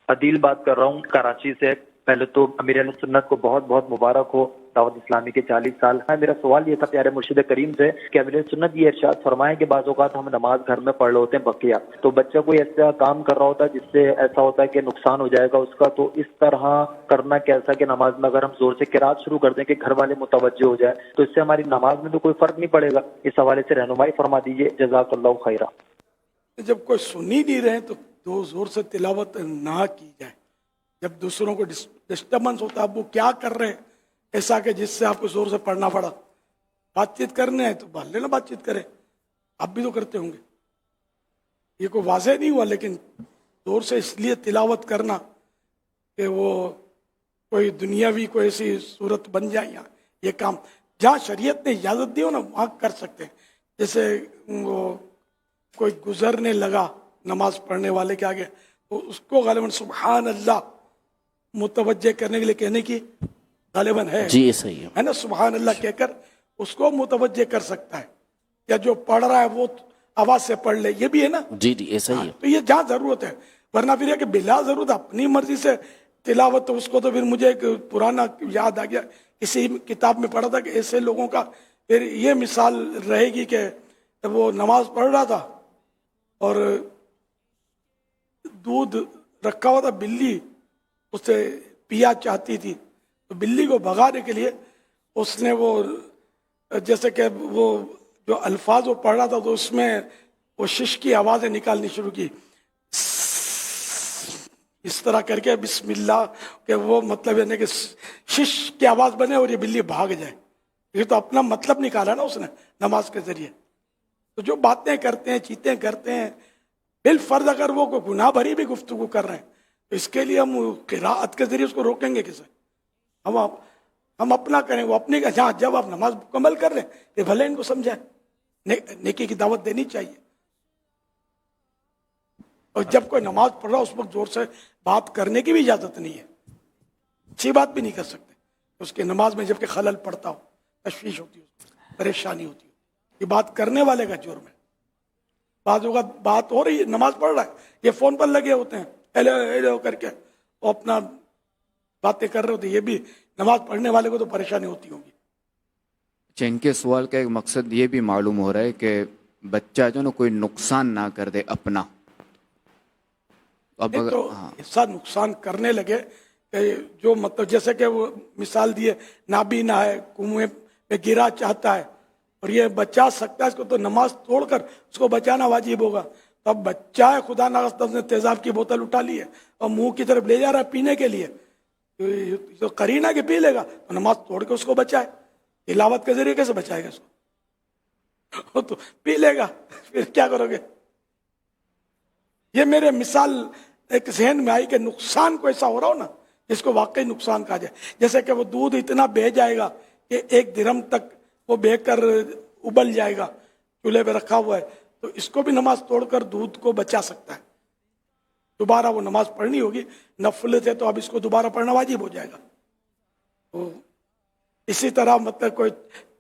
عدیل بات کر رہا ہوں کراچی سے۔ پہلے تو امیر اہل سنت کو بہت بہت مبارک ہو دعوت اسلامی کے 40 سال۔ میرا سوال یہ تھا پیارے مرشد کریم سے کہ امیر اہل سنت یہ ارشاد فرمائیں کہ بعض اوقات ہم نماز گھر میں پڑھ رہے ہوتے ہیں بقیہ، تو بچہ کوئی ایسا کام کر رہا ہوتا ہے جس سے ایسا ہوتا ہے کہ نقصان ہو جائے گا اس کا، تو اس طرح کرنا کیسا کہ نماز میں اگر ہم زور سے قرات شروع کر دیں کہ گھر والے متوجہ ہو جائے تو اس سے ہماری نماز میں تو کوئی فرق نہیں پڑے گا؟ اس حوالے سے رہنمائی فرما دیجیے، جزاک اللہ خیرہ۔ جب کوئی سن ہی نہیں رہے تو دو زور سے تلاوت نہ کی جائے۔ جب دوسروں کو ڈسٹربنس ہوتا ہے، اب وہ کیا کر رہے ہیں ایسا کہ جس سے آپ کو زور سے پڑھنا پڑا، بات چیت کرنے ہیں تو بھال لینا، بات چیت کریں، آپ بھی تو کرتے ہوں گے۔ یہ کوئی واضح نہیں ہوا، لیکن زور سے اس لیے تلاوت کرنا کہ وہ کوئی دنیاوی کوئی ایسی صورت بن جائے، یا یہ کام جہاں شریعت نے اجازت دی ہو نا وہاں کر سکتے ہیں۔ جیسے وہ کوئی گزرنے لگا نماز پڑھنے والے کے آگے، تو اس کو غالباً سبحان اللہ متوجہ کرنے کے لیے کہنے کی غالباً ہے، جی صحیح ہے نا، سبحان اللہ کہہ کر اس کو متوجہ کر سکتا ہے، یا جو پڑھ رہا ہے وہ آواز سے پڑھ لے، یہ بھی ہے نا۔ جی جی ایسا ہی ہے۔ تو یہ جہاں ضرورت ہے، ورنہ پھر یہ کہ بلا ضرورت اپنی مرضی سے تلاوت، تو اس کو تو پھر مجھے ایک پرانا یاد آ گیا، کسی کتاب میں پڑھا تھا کہ ایسے لوگوں کا پھر یہ مثال رہے گی کہ وہ نماز پڑھ رہا تھا اور دودھ رکھا ہوا تھا، بلی اسے پیا چاہتی تھی، تو بلی کو بھگانے کے لیے اس نے وہ جیسے کہ وہ جو الفاظ وہ پڑھ رہا تھا تو اس میں وہ شش کی آوازیں نکالنی شروع کی، اس طرح کر کے بسم اللہ، کہ وہ مطلب یعنی کہ شش کی آواز بنے اور یہ بلی بھاگ جائے۔ یہ تو اپنا مطلب نکالا نا اس نے نماز کے ذریعے۔ تو جو باتیں کرتے ہیں، چیتیں کرتے ہیں، بالفرض اگر وہ کوئی گناہ بھری بھی گفتگو کر رہے ہیں تو اس کے لیے ہم قراءت کے ذریعے اس کو روکیں گے کیسے؟ ہم اپنا کریں، وہ اپنے کا، جہاں جب آپ نماز مکمل کر رہے ہیں کہ بھلے ان کو سمجھائیں، نیکی کی دعوت دینی چاہیے۔ اور جب کوئی نماز پڑھ رہا اس وقت زور سے بات کرنے کی بھی اجازت نہیں ہے، اچھی بات بھی نہیں کر سکتے اس کی نماز میں، جبکہ خلل پڑتا ہو، تشویش ہوتی ہو، پریشانی ہوتی ہو، یہ بات کرنے والے کا جرم ہے۔ بعض اوقات بات ہو رہی ہے، نماز پڑھ رہا ہے، یہ فون پر لگے ہوتے ہیں ہیلو ہیلو کر کے، وہ اپنا باتیں کر رہے ہوتے ہیں، یہ بھی نماز پڑھنے والے کو تو پریشانی ہوتی ہوگی۔ ان کے سوال کا ایک مقصد یہ بھی معلوم ہو رہا ہے کہ بچہ جو نا کوئی نقصان نہ کر دے اپنا، اب تو ایسا نقصان کرنے لگے کہ جو مطلب جیسے کہ وہ مثال دیے نابینا ہے، کنویں میں گرا چاہتا ہے اور یہ بچا سکتا ہے اس کو، تو نماز توڑ کر اس کو بچانا واجب ہوگا۔ تب بچہ ہے، خدا نخواستہ اس نے تیزاب کی بوتل اٹھا لی ہے اور منہ کی طرف لے جا رہا ہے پینے کے لیے، تو قرینہ کہ پی لے گا، تو نماز توڑ کے اس کو بچائے، تلاوت کے ذریعے کیسے بچائے گا اس کو؟ تو پی لے گا، پھر کیا کرو گے؟ یہ میرے مثال ایک ذہن میں آئی کہ نقصان کو ایسا ہو رہا ہو نا جس کو واقعی نقصان کہا جائے، جیسے کہ وہ دودھ اتنا بہہ جائے گا کہ 1 درہم تک وہ بہہ کر ابل جائے گا، چولہے پہ رکھا ہوا ہے، تو اس کو بھی نماز توڑ کر دودھ کو بچا سکتا ہے۔ دوبارہ وہ نماز پڑھنی ہوگی، نفل ہے تو اب اس کو دوبارہ پڑھنا واجب ہو جائے گا۔ تو اسی طرح مطلب کوئی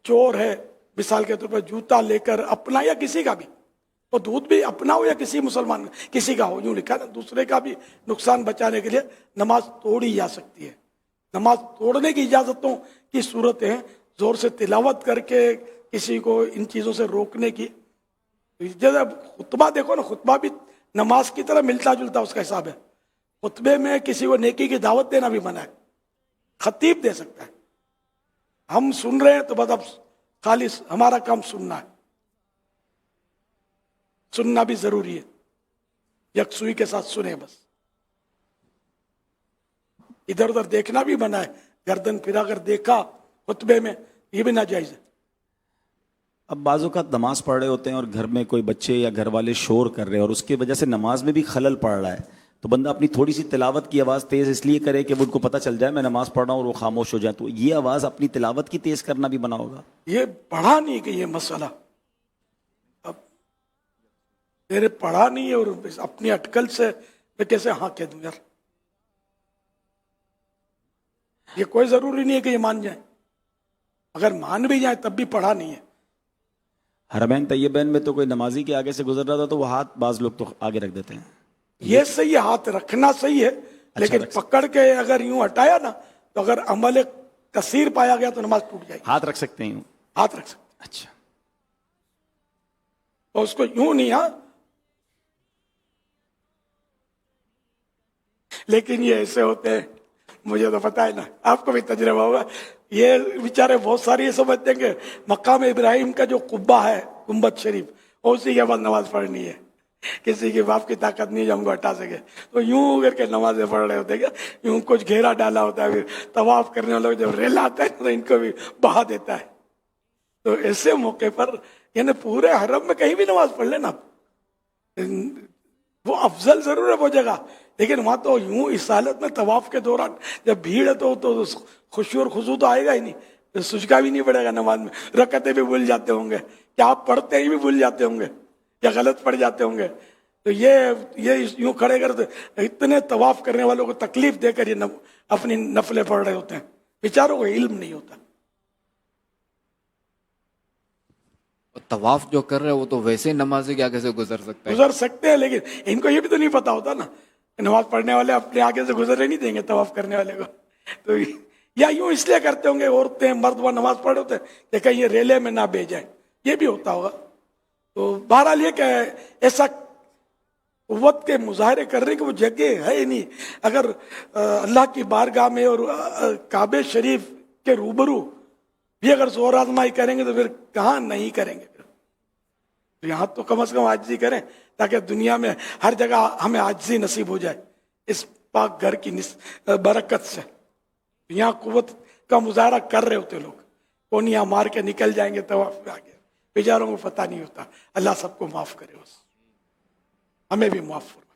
چور ہے، مثال کے طور پر جوتا لے کر اپنا یا کسی کا بھی، وہ دودھ بھی اپنا ہو یا کسی مسلمان کسی کا ہو، یوں لکھا نا، دوسرے کا بھی نقصان بچانے کے لیے نماز توڑی جا سکتی ہے۔ نماز توڑنے کی اجازتوں کی صورتیں زور سے تلاوت کر کے کسی کو ان چیزوں سے روکنے کی، جیسے خطبہ دیکھو نا، خطبہ بھی نماز کی طرح ملتا جلتا اس کا حساب ہے۔ خطبے میں کسی کو نیکی کی دعوت دینا بھی منع ہے، خطیب دے سکتا ہے، ہم سن رہے ہیں تو بس اب خالص ہمارا کام سننا ہے، سننا بھی ضروری ہے، یکسوئی کے ساتھ سنیں بس، ادھر ادھر دیکھنا بھی منع ہے، گردن پھرا کر دیکھا خطبے میں یہ بھی ناجائز ہے۔ اب بعض اوقات نماز پڑھ رہے ہوتے ہیں اور گھر میں کوئی بچے یا گھر والے شور کر رہے ہیں اور اس کی وجہ سے نماز میں بھی خلل پڑ رہا ہے، تو بندہ اپنی تھوڑی سی تلاوت کی آواز تیز اس لیے کرے کہ وہ ان کو پتہ چل جائے میں نماز پڑھ رہا ہوں اور وہ خاموش ہو جائے، تو یہ آواز اپنی تلاوت کی تیز کرنا بھی منع ہوگا؟ یہ پڑھا نہیں کہ یہ مسئلہ، اب میرے پڑھا نہیں ہے اور اپنی اٹکل سے میں کیسے ہاں کہہ دوں یار؟ یہ کوئی ضروری نہیں ہے کہ یہ مان جائیں، اگر مان بھی جائیں تب بھی پڑھا نہیں ہے۔ حرمین طیبین میں تو کوئی نمازی کے آگے سے گزر رہا تھا تو وہ ہاتھ بعض لوگ تو آگے رکھ دیتے ہیں، یہ صحیح ہے، ہاتھ رکھنا صحیح ہے، لیکن پکڑ کے اگر یوں ہٹایا نا تو اگر عمل کثیر پایا گیا تو نماز ٹوٹ جائے گی. ہاتھ رکھ سکتے ہیں یوں؟ ہاتھ رکھ سکتے اچھا. اور اس کو یوں نہیں. ہاں لیکن یہ ایسے ہوتے ہیں, مجھے تو پتا ہے نا, آپ کو بھی تجربہ ہوگا, یہ بیچارے بہت ساری یہ سمجھتے ہیں کہ مقام ابراہیم کا جو قبہ ہے, گنبد شریف, اسی کے بعد نماز پڑھنی ہے, کسی کے باپ کی طاقت نہیں جو ہم کو ہٹا سکے. تو یوں کر کے نمازیں پڑھ رہے ہوتے ہیں, یوں کچھ گھیرا ڈالا ہوتا ہے, پھر طواف کرنے والوں جب ریل آتا ہے تو ان کو بھی بہا دیتا ہے. تو ایسے موقع پر یعنی پورے حرم میں کہیں بھی نماز پڑھ لینا, وہ افضل ضرور ہے وہ جگہ, لیکن وہاں تو یوں اس حالت میں طواف کے دوران جب بھیڑ ہے تو خوشی اور خضوع تو آئے گا ہی نہیں, سجکا بھی نہیں پڑے گا نماز میں, رکعتیں بھی بھول جاتے ہوں گے, کیا آپ پڑھتے ہی بھی بھول جاتے ہوں گے یا غلط پڑھ جاتے ہوں گے. تو یہ یوں کھڑے کرتے اتنے طواف کرنے والوں کو تکلیف دے کر یہ اپنی نفلیں پڑھ رہے ہوتے ہیں, بیچاروں کو علم نہیں ہوتا. طواف جو کر رہے ہیں وہ تو ویسے ہی نماز کے آگے سے گزر سکتا ہے, گزر سکتے ہیں, لیکن ان کو یہ بھی تو نہیں پتا ہوتا نا, نماز پڑھنے والے اپنے آگے سے گزرنے نہیں دیں گے طواف کرنے والے کو. تو یا یوں اس لیے کرتے ہوں گے عورتیں مرد وہ نماز پڑھ ہوتے ہیں کہ کہیں یہ ریلے میں نہ بھیج جائیں, یہ بھی ہوتا ہوگا. تو بہرحال یہ کہ ایسا قوت کے مظاہرے کرنے کی وہ جگہ ہے ہی نہیں. اگر اللہ کی بارگاہ میں اور کعبہ شریف کے روبرو بھی اگر زور آزمائی کریں گے تو پھر کہاں نہیں کریں گے. تو یہاں تو کم از کم عاجزی کریں تاکہ دنیا میں ہر جگہ ہمیں عاجزی نصیب ہو جائے اس پاک گھر کی برکت سے. یہاں قوت کا مظاہرہ کر رہے ہوتے لوگ, کونیاں مار کے نکل جائیں گے طواف پہ آگے, بیچاروں کو پتہ نہیں ہوتا. اللہ سب کو معاف کرے, ہمیں بھی معاف فرمائے.